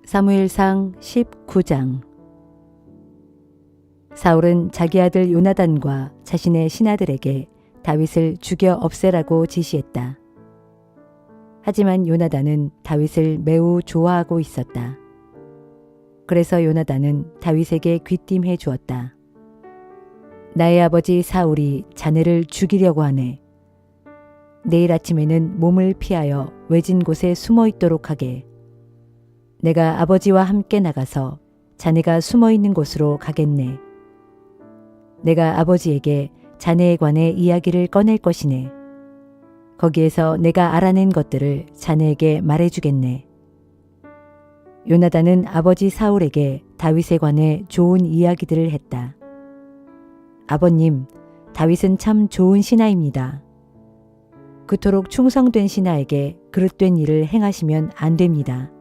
사무엘상 19장. 사울은 자기 아들 요나단과 자신의 신하들에게 다윗을 죽여 없애라고 지시했다. 하지만 요나단은 다윗을 매우 좋아하고 있었다. 그래서 요나단은 다윗에게 귀띔해 주었다. 나의 아버지 사울이 자네를 죽이려고 하네. 내일 아침에는 몸을 피하여 외진 곳에 숨어 있도록 하게. 내가 아버지와 함께 나가서 자네가 숨어 있는 곳으로 가겠네. 내가 아버지에게 자네에 관해 이야기를 꺼낼 것이네. 거기에서 내가 알아낸 것들을 자네에게 말해주겠네. 요나단은 아버지 사울에게 다윗에 관해 좋은 이야기들을 했다. 아버님, 다윗은 참 좋은 신하입니다. 그토록 충성된 신하에게 그릇된 일을 행하시면 안 됩니다.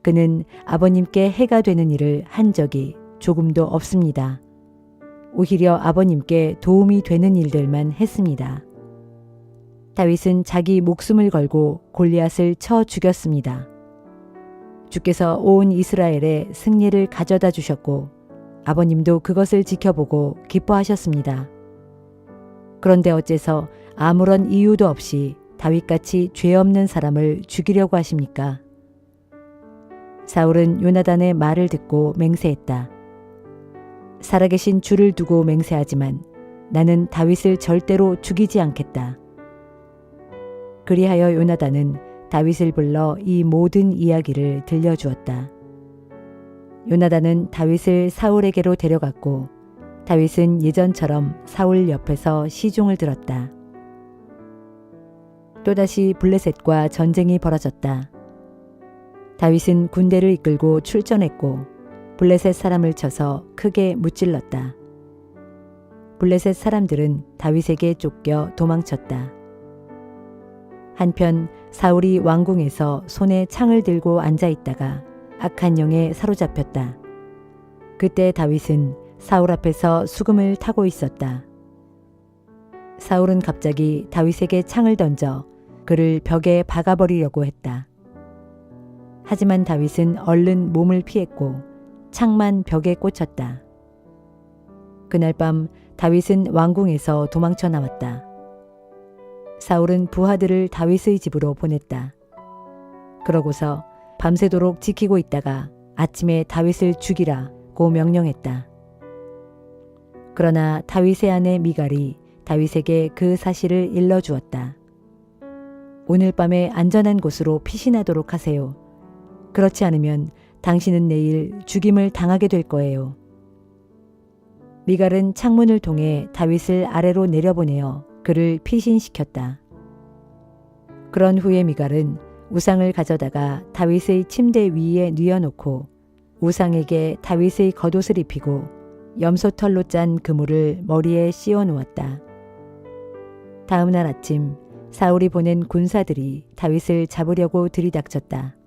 그는 아버님께 해가 되는 일을 한 적이 조금도 없습니다. 오히려 아버님께 도움이 되는 일들만 했습니다. 다윗은 자기 목숨을 걸고 골리앗을 쳐 죽였습니다. 주께서 온 이스라엘에 승리를 가져다 주셨고 아버님도 그것을 지켜보고 기뻐하셨습니다. 그런데 어째서 아무런 이유도 없이 다윗같이 죄 없는 사람을 죽이려고 하십니까? 사울은 요나단의 말을 듣고 맹세했다. 살아계신 주를 두고 맹세하지만 나는 다윗을 절대로 죽이지 않겠다. 그리하여 요나단은 다윗을 불러 이 모든 이야기를 들려주었다. 요나단은 다윗을 사울에게로 데려갔고 다윗은 예전처럼 사울 옆에서 시중을 들었다. 또다시 블레셋과 전쟁이 벌어졌다. 다윗은 군대를 이끌고 출전했고 블레셋 사람을 쳐서 크게 무찔렀다. 블레셋 사람들은 다윗에게 쫓겨 도망쳤다. 한편 사울이 왕궁에서 손에 창을 들고 앉아 있다가 악한 영에 사로잡혔다. 그때 다윗은 사울 앞에서 수금을 타고 있었다. 사울은 갑자기 다윗에게 창을 던져 그를 벽에 박아버리려고 했다. 하지만 다윗은 얼른 몸을 피했고 창만 벽에 꽂혔다. 그날 밤 다윗은 왕궁에서 도망쳐 나왔다. 사울은 부하들을 다윗의 집으로 보냈다. 그러고서 밤새도록 지키고 있다가 아침에 다윗을 죽이라고 명령했다. 그러나 다윗의 아내 미갈이 다윗에게 그 사실을 일러주었다. 오늘 밤에 안전한 곳으로 피신하도록 하세요. 그렇지 않으면 당신은 내일 죽임을 당하게 될 거예요. 미갈은 창문을 통해 다윗을 아래로 내려보내어 그를 피신시켰다. 그런 후에 미갈은 우상을 가져다가 다윗의 침대 위에 뉘어놓고 우상에게 다윗의 겉옷을 입히고 염소털로 짠 그물을 머리에 씌워 놓았다. 다음 날 아침 사울이 보낸 군사들이 다윗을 잡으려고 들이닥쳤다.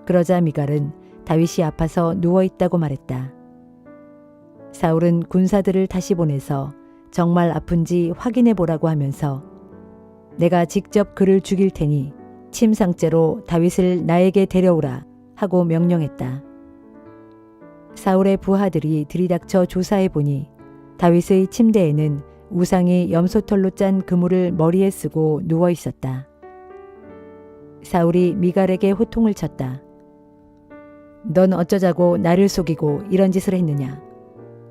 그러자 미갈은 다윗이 아파서 누워있다고 말했다. 사울은 군사들을 다시 보내서 정말 아픈지 확인해 보라고 하면서 내가 직접 그를 죽일 테니 침상죄로 다윗을 나에게 데려오라 하고 명령했다. 사울의 부하들이 들이닥쳐 조사해 보니 다윗의 침대에는 우상이 염소털로 짠 그물을 머리에 쓰고 누워 있었다. 사울이 미갈에게 호통을 쳤다. 넌 어쩌자고 나를 속이고 이런 짓을 했느냐?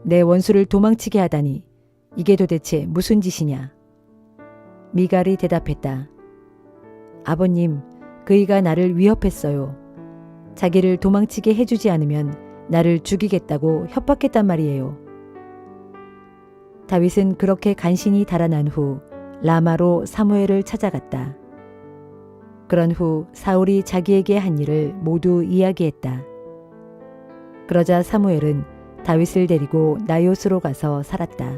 내 원수를 도망치게 하다니 이게 도대체 무슨 짓이냐? 미갈이 대답했다. 아버님, 그이가 나를 위협했어요. 자기를 도망치게 해주지 않으면 나를 죽이겠다고 협박했단 말이에요. 다윗은 그렇게 간신히 달아난 후 라마로 사무엘을 찾아갔다. 그런 후 사울이 자기에게 한 일을 모두 이야기했다. 그러자 사무엘은 다윗을 데리고 나요스로 가서 살았다.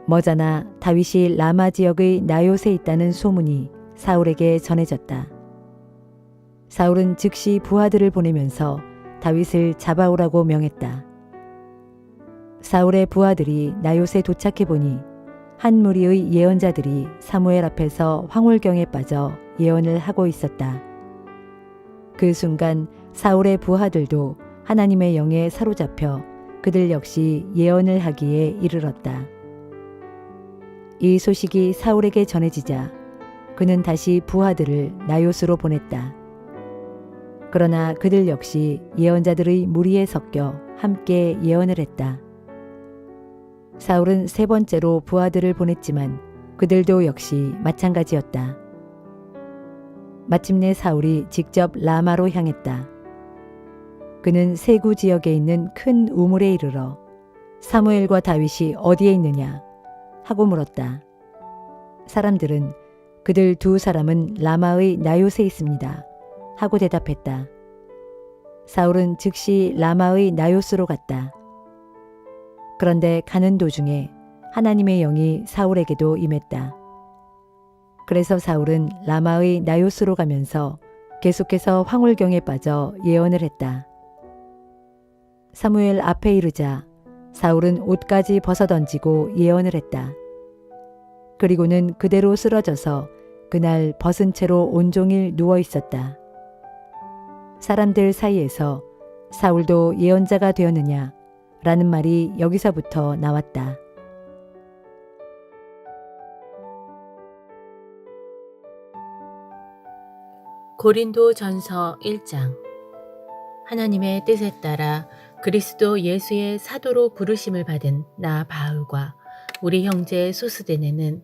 머자나 다윗이 라마 지역의 나요스에 있다는 소문이 사울에게 전해졌다. 사울은 즉시 부하들을 보내면서 다윗을 잡아오라고 명했다. 사울의 부하들이 나요스에 도착해 보니 한 무리의 예언자들이 사무엘 앞에서 황홀경에 빠져 예언을 하고 있었다. 그 순간 사울의 부하들도 하나님의 영에 사로잡혀 그들 역시 예언을 하기에 이르렀다. 이 소식이 사울에게 전해지자 그는 다시 부하들을 나요스로 보냈다. 그러나 그들 역시 예언자들의 무리에 섞여 함께 예언을 했다. 사울은 세 번째로 부하들을 보냈지만 그들도 역시 마찬가지였다. 마침내 사울이 직접 라마로 향했다. 그는 세구 지역에 있는 큰 우물에 이르러 사무엘과 다윗이 어디에 있느냐 하고 물었다. 사람들은 그들 두 사람은 라마의 나요스에 있습니다 하고 대답했다. 사울은 즉시 라마의 나요스로 갔다. 그런데 가는 도중에 하나님의 영이 사울에게도 임했다. 그래서 사울은 라마의 나요스로 가면서 계속해서 황홀경에 빠져 예언을 했다. 사무엘 앞에 이르자 사울은 옷까지 벗어던지고 예언을 했다. 그리고는 그대로 쓰러져서 그날 벗은 채로 온종일 누워 있었다. 사람들 사이에서 사울도 예언자가 되었느냐 라는 말이 여기서부터 나왔다. 고린도전서 1장. 하나님의 뜻에 따라 그리스도 예수의 사도로 부르심을 받은 나 바울과 우리 형제 소스데네는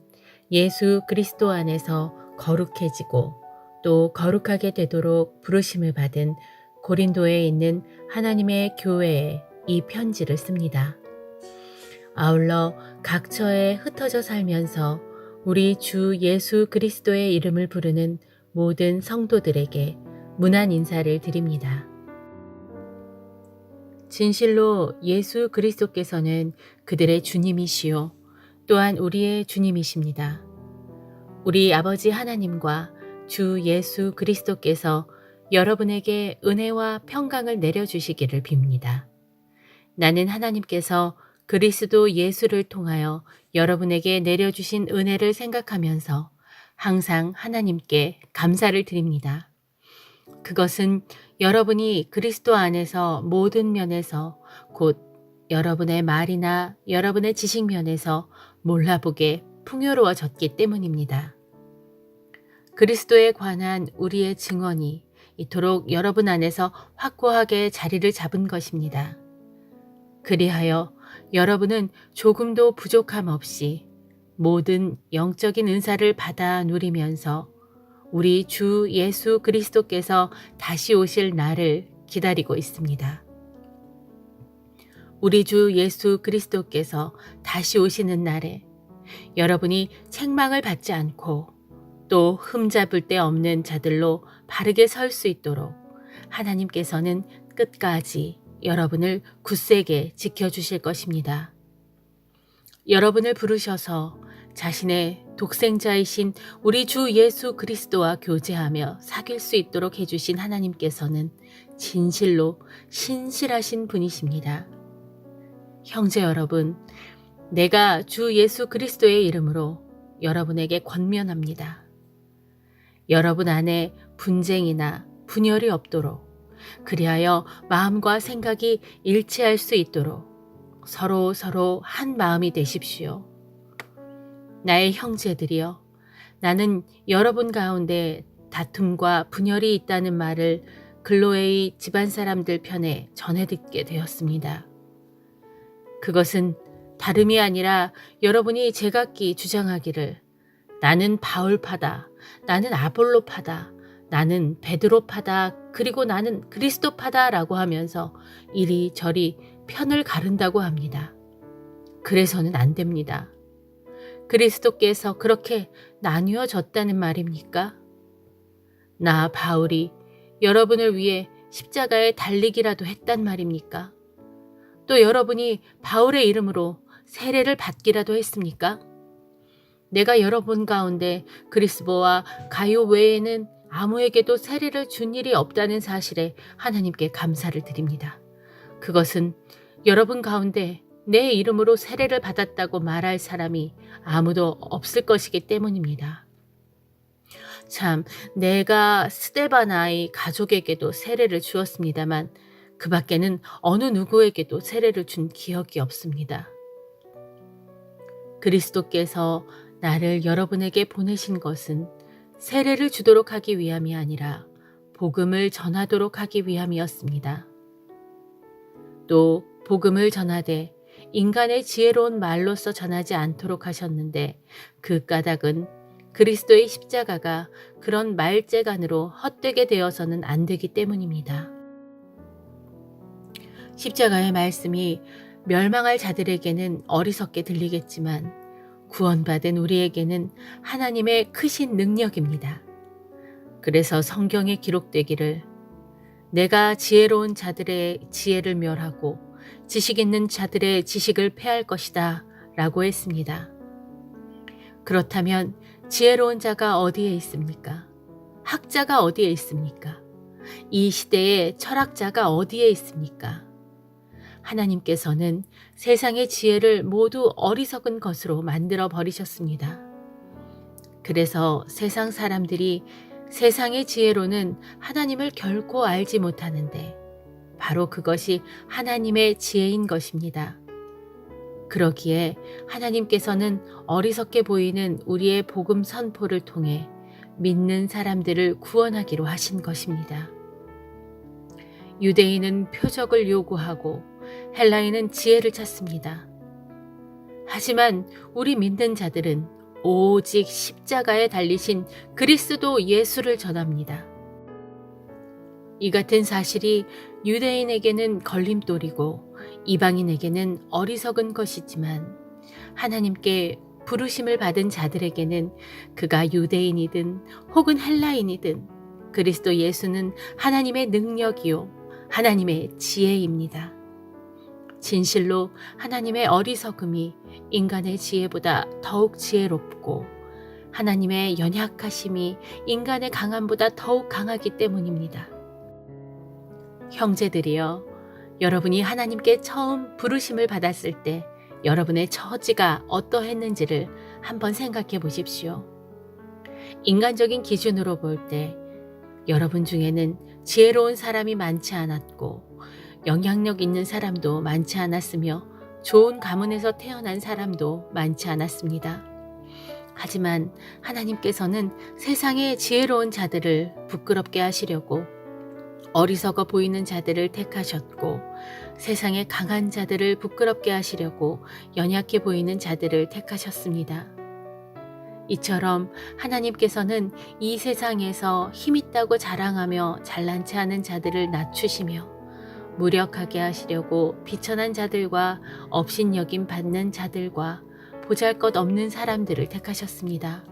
예수 그리스도 안에서 거룩해지고 또 거룩하게 되도록 부르심을 받은 고린도에 있는 하나님의 교회에 이 편지를 씁니다. 아울러 각처에 흩어져 살면서 우리 주 예수 그리스도의 이름을 부르는 모든 성도들에게 문안 인사를 드립니다. 진실로 예수 그리스도께서는 그들의 주님이시요 또한 우리의 주님이십니다. 우리 아버지 하나님과 주 예수 그리스도께서 여러분에게 은혜와 평강을 내려주시기를 빕니다. 나는 하나님께서 그리스도 예수를 통하여 여러분에게 내려주신 은혜를 생각하면서 항상 하나님께 감사를 드립니다. 그것은 여러분이 그리스도 안에서 모든 면에서 곧 여러분의 말이나 여러분의 지식 면에서 몰라보게 풍요로워졌기 때문입니다. 그리스도에 관한 우리의 증언이 이토록 여러분 안에서 확고하게 자리를 잡은 것입니다. 그리하여 여러분은 조금도 부족함 없이 모든 영적인 은사를 받아 누리면서 우리 주 예수 그리스도께서 다시 오실 날을 기다리고 있습니다. 우리 주 예수 그리스도께서 다시 오시는 날에 여러분이 책망을 받지 않고 또 흠잡을 데 없는 자들로 바르게 설 수 있도록 하나님께서는 끝까지 여러분을 굳세게 지켜주실 것입니다. 여러분을 부르셔서 자신의 독생자이신 우리 주 예수 그리스도와 교제하며 사귈 수 있도록 해주신 하나님께서는 진실로 신실하신 분이십니다. 형제 여러분, 내가 주 예수 그리스도의 이름으로 여러분에게 권면합니다. 여러분 안에 분쟁이나 분열이 없도록 그리하여 마음과 생각이 일치할 수 있도록 서로 한 마음이 되십시오. 나의 형제들이여, 나는 여러분 가운데 다툼과 분열이 있다는 말을 글로에의 집안 사람들 편에 전해 듣게 되었습니다. 그것은 다름이 아니라 여러분이 제각기 주장하기를 나는 바울파다, 나는 아볼로파다, 나는 베드로파다, 그리고 나는 그리스도파다 라고 하면서 이리저리 편을 가른다고 합니다. 그래서는 안 됩니다. 그리스도께서 그렇게 나뉘어졌다는 말입니까? 나 바울이 여러분을 위해 십자가에 달리기라도 했단 말입니까? 또 여러분이 바울의 이름으로 세례를 받기라도 했습니까? 내가 여러분 가운데 그리스보와 가요 외에는 아무에게도 세례를 준 일이 없다는 사실에 하나님께 감사를 드립니다. 그것은 여러분 가운데 내 이름으로 세례를 받았다고 말할 사람이 아무도 없을 것이기 때문입니다. 참, 내가 스데바나의 가족에게도 세례를 주었습니다만 그 밖에는 어느 누구에게도 세례를 준 기억이 없습니다. 그리스도께서 나를 여러분에게 보내신 것은 세례를 주도록 하기 위함이 아니라 복음을 전하도록 하기 위함이었습니다. 또 복음을 전하되 인간의 지혜로운 말로서 전하지 않도록 하셨는데 그 까닭은 그리스도의 십자가가 그런 말재간으로 헛되게 되어서는 안 되기 때문입니다. 십자가의 말씀이 멸망할 자들에게는 어리석게 들리겠지만 구원받은 우리에게는 하나님의 크신 능력입니다. 그래서 성경에 기록되기를 내가 지혜로운 자들의 지혜를 멸하고 지식 있는 자들의 지식을 패할 것이다 라고 했습니다. 그렇다면 지혜로운 자가 어디에 있습니까? 학자가 어디에 있습니까? 이 시대의 철학자가 어디에 있습니까? 하나님께서는 세상의 지혜를 모두 어리석은 것으로 만들어 버리셨습니다. 그래서 세상 사람들이 세상의 지혜로는 하나님을 결코 알지 못하는데 바로 그것이 하나님의 지혜인 것입니다. 그러기에 하나님께서는 어리석게 보이는 우리의 복음 선포를 통해 믿는 사람들을 구원하기로 하신 것입니다. 유대인은 표적을 요구하고 헬라인은 지혜를 찾습니다. 하지만 우리 믿는 자들은 오직 십자가에 달리신 그리스도 예수를 전합니다. 이 같은 사실이 유대인에게는 걸림돌이고 이방인에게는 어리석은 것이지만 하나님께 부르심을 받은 자들에게는 그가 유대인이든 혹은 헬라인이든 그리스도 예수는 하나님의 능력이요 하나님의 지혜입니다. 진실로 하나님의 어리석음이 인간의 지혜보다 더욱 지혜롭고 하나님의 연약하심이 인간의 강함보다 더욱 강하기 때문입니다. 형제들이여, 여러분이 하나님께 처음 부르심을 받았을 때 여러분의 처지가 어떠했는지를 한번 생각해 보십시오. 인간적인 기준으로 볼 때 여러분 중에는 지혜로운 사람이 많지 않았고 영향력 있는 사람도 많지 않았으며 좋은 가문에서 태어난 사람도 많지 않았습니다. 하지만 하나님께서는 세상의 지혜로운 자들을 부끄럽게 하시려고 어리석어 보이는 자들을 택하셨고 세상의 강한 자들을 부끄럽게 하시려고 연약해 보이는 자들을 택하셨습니다. 이처럼 하나님께서는 이 세상에서 힘있다고 자랑하며 잘난 체 하는 자들을 낮추시며 무력하게 하시려고 비천한 자들과 업신여김 받는 자들과 보잘것없는 사람들을 택하셨습니다.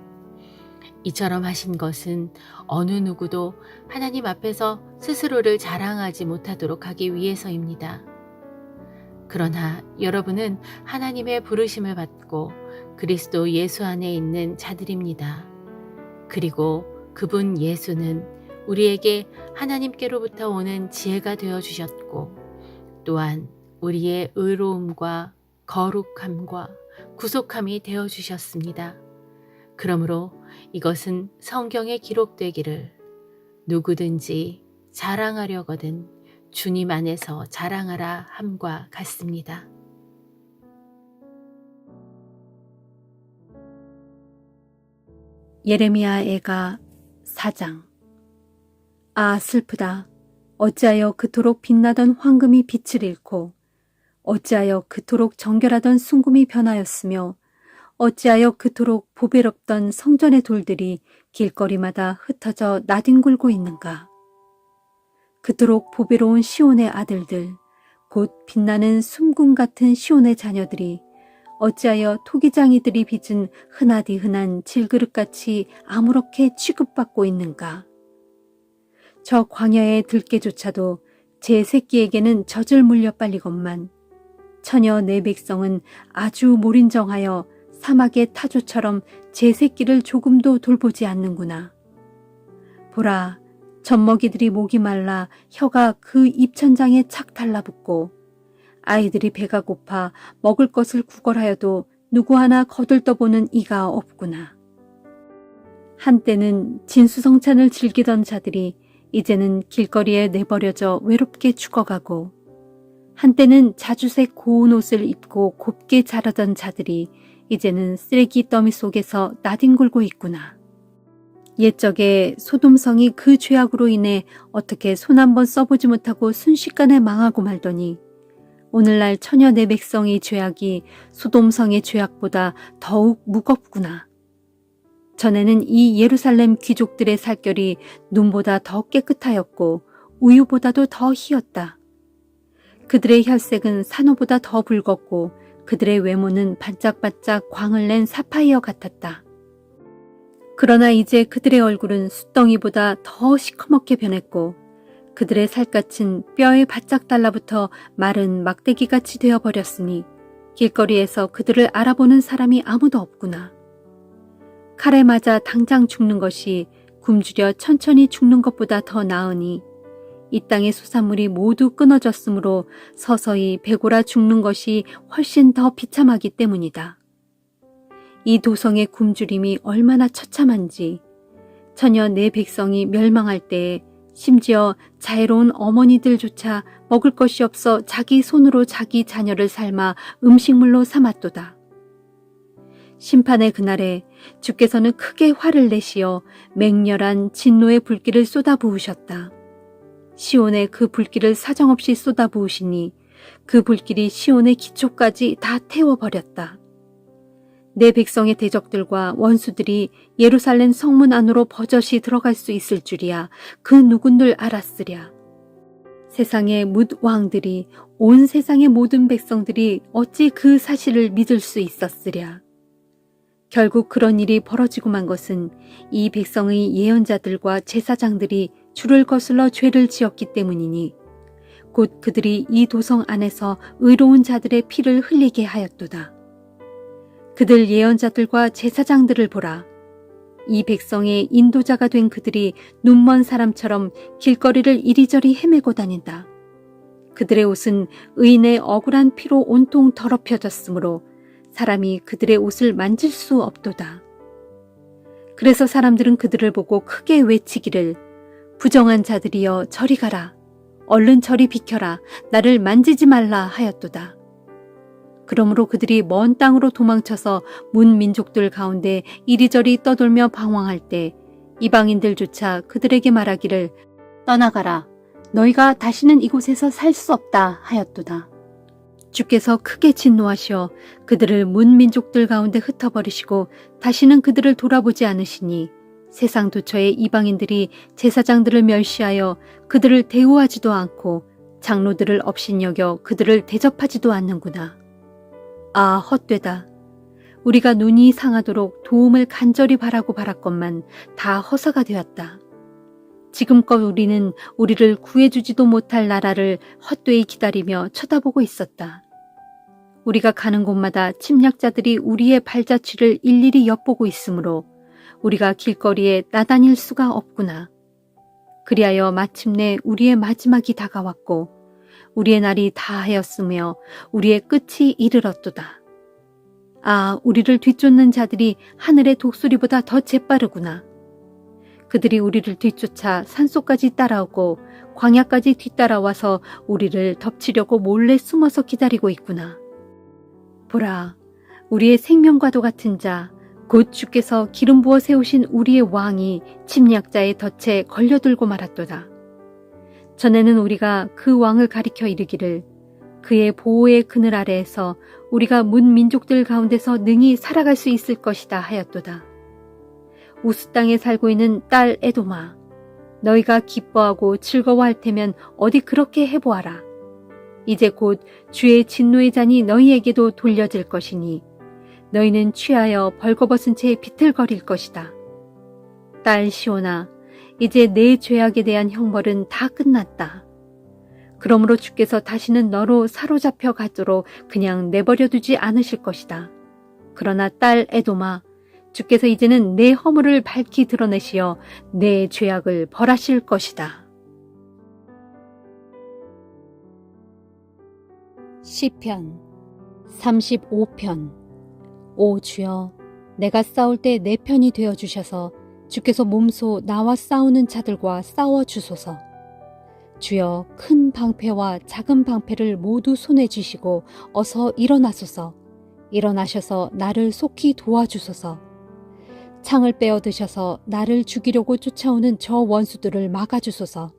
이처럼 하신 것은 어느 누구도 하나님 앞에서 스스로를 자랑하지 못하도록 하기 위해서입니다. 그러나 여러분은 하나님의 부르심을 받고 그리스도 예수 안에 있는 자들입니다. 그리고 그분 예수는 우리에게 하나님께로부터 오는 지혜가 되어주셨고 또한 우리의 의로움과 거룩함과 구속함이 되어주셨습니다. 그러므로 이것은 성경에 기록되기를 누구든지 자랑하려거든 주님 안에서 자랑하라 함과 같습니다. 예레미야 애가 4장. 아, 슬프다. 어찌하여 그토록 빛나던 황금이 빛을 잃고 어찌하여 그토록 정결하던 순금이 변하였으며 어찌하여 그토록 보배롭던 성전의 돌들이 길거리마다 흩어져 나뒹굴고 있는가. 그토록 보배로운 시온의 아들들, 곧 빛나는 순금 같은 시온의 자녀들이 어찌하여 토기장이들이 빚은 흔하디 흔한 질그릇같이 아무렇게 취급받고 있는가. 저 광야의 들깨조차도 제 새끼에게는 젖을 물려 빨리건만 처녀 내 백성은 아주 몰인정하여 사막의 타조처럼 제 새끼를 조금도 돌보지 않는구나. 보라, 젖먹이들이 목이 말라 혀가 그 입천장에 착 달라붙고 아이들이 배가 고파 먹을 것을 구걸하여도 누구 하나 거들떠보는 이가 없구나. 한때는 진수성찬을 즐기던 자들이 이제는 길거리에 내버려져 외롭게 죽어가고, 한때는 자주색 고운 옷을 입고 곱게 자라던 자들이 이제는 쓰레기 더미 속에서 나뒹굴고 있구나. 옛적에 소돔성이 그 죄악으로 인해 어떻게 손 한 번 써보지 못하고 순식간에 망하고 말더니, 오늘날 처녀 내 백성의 죄악이 소돔성의 죄악보다 더욱 무겁구나. 전에는 이 예루살렘 귀족들의 살결이 눈보다 더 깨끗하였고 우유보다도 더 희었다. 그들의 혈색은 산호보다 더 붉었고 그들의 외모는 반짝반짝 광을 낸 사파이어 같았다. 그러나 이제 그들의 얼굴은 숫덩이보다 더 시커멓게 변했고 그들의 살갗은 뼈에 바짝 달라붙어 마른 막대기같이 되어버렸으니 길거리에서 그들을 알아보는 사람이 아무도 없구나. 칼에 맞아 당장 죽는 것이 굶주려 천천히 죽는 것보다 더 나으니 이 땅의 수산물이 모두 끊어졌으므로 서서히 배골아 죽는 것이 훨씬 더 비참하기 때문이다. 이 도성의 굶주림이 얼마나 처참한지 처녀 내 백성이 멸망할 때에 심지어 자애로운 어머니들조차 먹을 것이 없어 자기 손으로 자기 자녀를 삶아 음식물로 삼았도다. 심판의 그날에 주께서는 크게 화를 내시어 맹렬한 진노의 불길을 쏟아부으셨다. 시온에 그 불길을 사정없이 쏟아부으시니 그 불길이 시온의 기초까지 다 태워버렸다. 내 백성의 대적들과 원수들이 예루살렘 성문 안으로 버젓이 들어갈 수 있을 줄이야 그 누군들 알았으랴. 세상의 뭇 왕들이 온 세상의 모든 백성들이 어찌 그 사실을 믿을 수 있었으랴. 결국 그런 일이 벌어지고 만 것은 이 백성의 예언자들과 제사장들이 주를 거슬러 죄를 지었기 때문이니 곧 그들이 이 도성 안에서 의로운 자들의 피를 흘리게 하였도다. 그들 예언자들과 제사장들을 보라. 이 백성의 인도자가 된 그들이 눈먼 사람처럼 길거리를 이리저리 헤매고 다닌다. 그들의 옷은 의인의 억울한 피로 온통 더럽혀졌으므로 사람이 그들의 옷을 만질 수 없도다. 그래서 사람들은 그들을 보고 크게 외치기를 부정한 자들이여 저리 가라. 얼른 저리 비켜라. 나를 만지지 말라 하였도다. 그러므로 그들이 먼 땅으로 도망쳐서 문 민족들 가운데 이리저리 떠돌며 방황할 때 이방인들조차 그들에게 말하기를 떠나가라. 너희가 다시는 이곳에서 살 수 없다 하였도다. 주께서 크게 진노하시어 그들을 문 민족들 가운데 흩어버리시고 다시는 그들을 돌아보지 않으시니 세상 도처의 이방인들이 제사장들을 멸시하여 그들을 대우하지도 않고 장로들을 업신여겨 그들을 대접하지도 않는구나. 아, 헛되다. 우리가 눈이 상하도록 도움을 간절히 바라고 바랐건만 다 허사가 되었다. 지금껏 우리는 우리를 구해주지도 못할 나라를 헛되이 기다리며 쳐다보고 있었다. 우리가 가는 곳마다 침략자들이 우리의 발자취를 일일이 엿보고 있으므로 우리가 길거리에 나다닐 수가 없구나. 그리하여 마침내 우리의 마지막이 다가왔고 우리의 날이 다하였으며 우리의 끝이 이르렀도다. 아, 우리를 뒤쫓는 자들이 하늘의 독수리보다 더 재빠르구나. 그들이 우리를 뒤쫓아 산속까지 따라오고 광야까지 뒤따라와서 우리를 덮치려고 몰래 숨어서 기다리고 있구나. 보라, 우리의 생명과도 같은 자, 곧 주께서 기름 부어 세우신 우리의 왕이 침략자의 덫에 걸려들고 말았도다. 전에는 우리가 그 왕을 가리켜 이르기를 그의 보호의 그늘 아래에서 우리가 문 민족들 가운데서 능히 살아갈 수 있을 것이다 하였도다. 우스 땅에 살고 있는 딸 에도마, 너희가 기뻐하고 즐거워할 테면 어디 그렇게 해보아라. 이제 곧 주의 진노의 잔이 너희에게도 돌려질 것이니 너희는 취하여 벌거벗은 채 비틀거릴 것이다. 딸 시온아, 이제 내 죄악에 대한 형벌은 다 끝났다. 그러므로 주께서 다시는 너로 사로잡혀 가도록 그냥 내버려두지 않으실 것이다. 그러나 딸 에도마, 주께서 이제는 내 허물을 밝히 드러내시어 내 죄악을 벌하실 것이다. 시편 35편. 오 주여, 내가 싸울 때 내 편이 되어주셔서 주께서 몸소 나와 싸우는 자들과 싸워 주소서. 주여, 큰 방패와 작은 방패를 모두 손에 쥐시고 어서 일어나소서. 일어나셔서 나를 속히 도와주소서. 창을 빼어 드셔서 나를 죽이려고 쫓아오는 저 원수들을 막아주소서.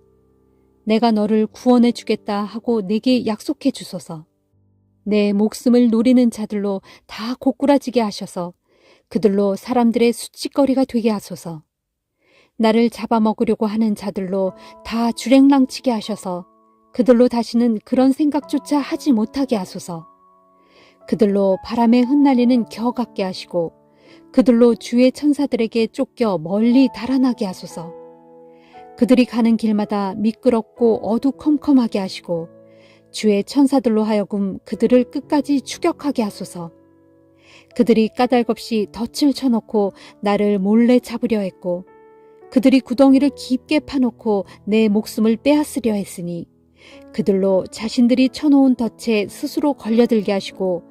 내가 너를 구원해 주겠다 하고 내게 약속해 주소서. 내 목숨을 노리는 자들로 다 고꾸라지게 하셔서 그들로 사람들의 수치거리가 되게 하소서. 나를 잡아먹으려고 하는 자들로 다 주랭랑치게 하셔서 그들로 다시는 그런 생각조차 하지 못하게 하소서. 그들로 바람에 흩날리는 겨 같게 하시고 그들로 주의 천사들에게 쫓겨 멀리 달아나게 하소서. 그들이 가는 길마다 미끄럽고 어두컴컴하게 하시고 주의 천사들로 하여금 그들을 끝까지 추격하게 하소서. 그들이 까닭없이 덫을 쳐놓고 나를 몰래 잡으려 했고 그들이 구덩이를 깊게 파놓고 내 목숨을 빼앗으려 했으니 그들로 자신들이 쳐놓은 덫에 스스로 걸려들게 하시고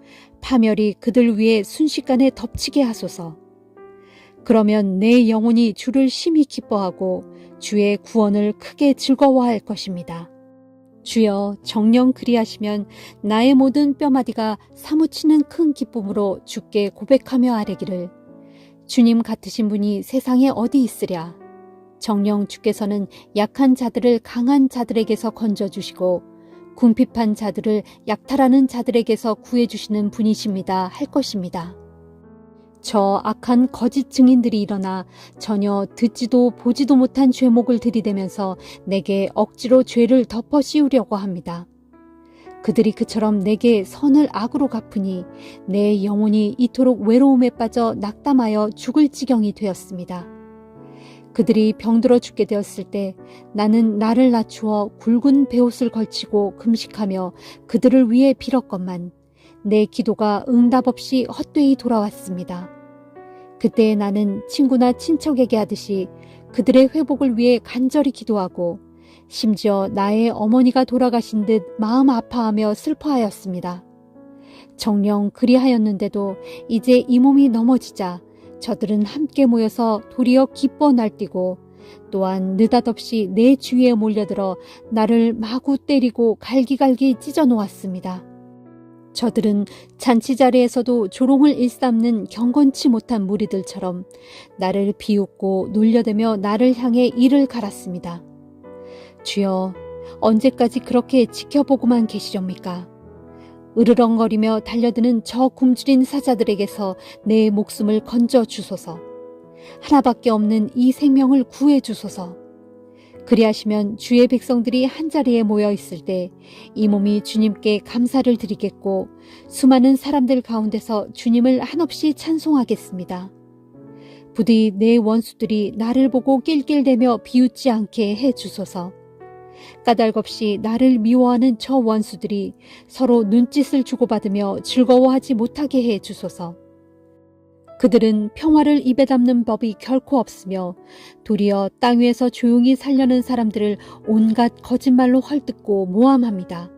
파멸이 그들 위에 순식간에 덮치게 하소서. 그러면 내 영혼이 주를 심히 기뻐하고 주의 구원을 크게 즐거워할 것입니다. 주여, 정녕 그리하시면 나의 모든 뼈마디가 사무치는 큰 기쁨으로 주께 고백하며 아뢰기를 주님 같으신 분이 세상에 어디 있으랴. 정녕 주께서는 약한 자들을 강한 자들에게서 건져주시고 궁핍한 자들을 약탈하는 자들에게서 구해주시는 분이십니다 할 것입니다. 저 악한 거짓 증인들이 일어나 전혀 듣지도 보지도 못한 죄목을 들이대면서 내게 억지로 죄를 덮어 씌우려고 합니다. 그들이 그처럼 내게 선을 악으로 갚으니 내 영혼이 이토록 외로움에 빠져 낙담하여 죽을 지경이 되었습니다. 그들이 병들어 죽게 되었을 때 나는 나를 낮추어 굵은 베옷을 걸치고 금식하며 그들을 위해 빌었건만 내 기도가 응답 없이 헛되이 돌아왔습니다. 그때 나는 친구나 친척에게 하듯이 그들의 회복을 위해 간절히 기도하고 심지어 나의 어머니가 돌아가신 듯 마음 아파하며 슬퍼하였습니다. 정녕 그리하였는데도 이제 이 몸이 넘어지자 저들은 함께 모여서 도리어 기뻐 날뛰고 또한 느닷없이 내 주위에 몰려들어 나를 마구 때리고 갈기갈기 찢어 놓았습니다. 저들은 잔치 자리에서도 조롱을 일삼는 경건치 못한 무리들처럼 나를 비웃고 놀려대며 나를 향해 이를 갈았습니다. 주여, 언제까지 그렇게 지켜보고만 계시렵니까? 으르렁거리며 달려드는 저 굶주린 사자들에게서 내 목숨을 건져 주소서. 하나밖에 없는 이 생명을 구해 주소서. 그리하시면 주의 백성들이 한자리에 모여 있을 때 이 몸이 주님께 감사를 드리겠고 수많은 사람들 가운데서 주님을 한없이 찬송하겠습니다. 부디 내 원수들이 나를 보고 낄낄대며 비웃지 않게 해 주소서. 까닭없이 나를 미워하는 저 원수들이 서로 눈짓을 주고받으며 즐거워하지 못하게 해 주소서. 그들은 평화를 입에 담는 법이 결코 없으며 도리어 땅 위에서 조용히 살려는 사람들을 온갖 거짓말로 헐뜯고 모함합니다.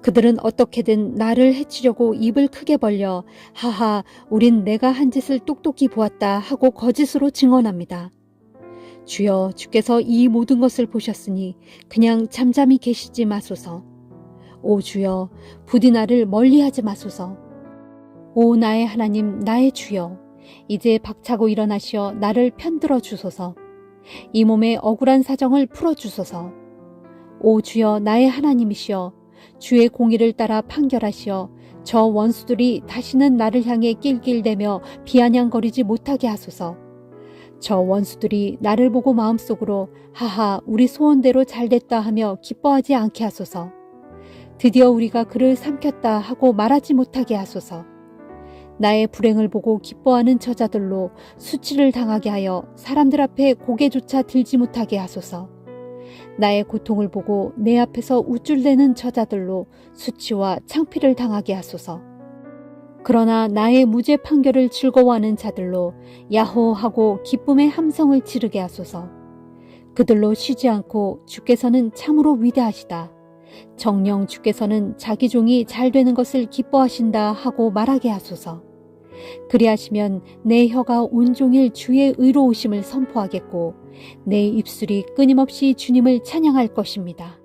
그들은 어떻게든 나를 해치려고 입을 크게 벌려 하하, 우린 내가 한 짓을 똑똑히 보았다 하고 거짓으로 증언합니다. 주여, 주께서 이 모든 것을 보셨으니 그냥 잠잠히 계시지 마소서. 오 주여, 부디 나를 멀리하지 마소서. 오 나의 하나님, 나의 주여, 이제 박차고 일어나시어 나를 편들어 주소서. 이 몸의 억울한 사정을 풀어 주소서. 오 주여, 나의 하나님이시여, 주의 공의를 따라 판결하시어 저 원수들이 다시는 나를 향해 낄낄대며 비아냥거리지 못하게 하소서. 저 원수들이 나를 보고 마음속으로 하하, 우리 소원대로 잘됐다 하며 기뻐하지 않게 하소서. 드디어 우리가 그를 삼켰다 하고 말하지 못하게 하소서. 나의 불행을 보고 기뻐하는 저자들로 수치를 당하게 하여 사람들 앞에 고개조차 들지 못하게 하소서. 나의 고통을 보고 내 앞에서 우쭐대는 저자들로 수치와 창피를 당하게 하소서. 그러나 나의 무죄 판결을 즐거워하는 자들로 야호 하고 기쁨의 함성을 지르게 하소서. 그들로 쉬지 않고 주께서는 참으로 위대하시다. 정녕 주께서는 자기 종이 잘 되는 것을 기뻐하신다 하고 말하게 하소서. 그리하시면 내 혀가 온종일 주의 의로우심을 선포하겠고 내 입술이 끊임없이 주님을 찬양할 것입니다.